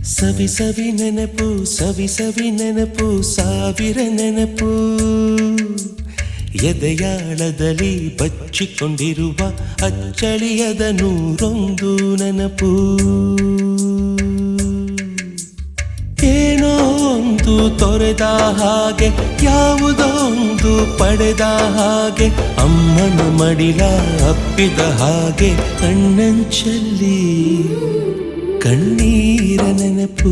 ಸವಿ ಸವಿ ನೆನಪು ಸವಿ ಸವಿ ನೆನಪು ಸಾವಿರ ನೆನಪು ಎದೆಯಾಳದಲ್ಲಿ ಬಚ್ಚಿಕೊಂಡಿರುವ ಅಚ್ಚಳಿಯದ ನೂರೊಂದು ನೆನಪು ಏನೋ ಒಂದು ತೊರೆದ ಹಾಗೆ ಯಾವುದೋ ಒಂದು ಪಡೆದ ಹಾಗೆ ಅಮ್ಮನ ಮಡಿಲ ಅಪ್ಪಿದ ಹಾಗೆ ಕಣ್ಣಂಚಲ್ಲಿ ಕಣ್ಣೀರ ನೆನಪು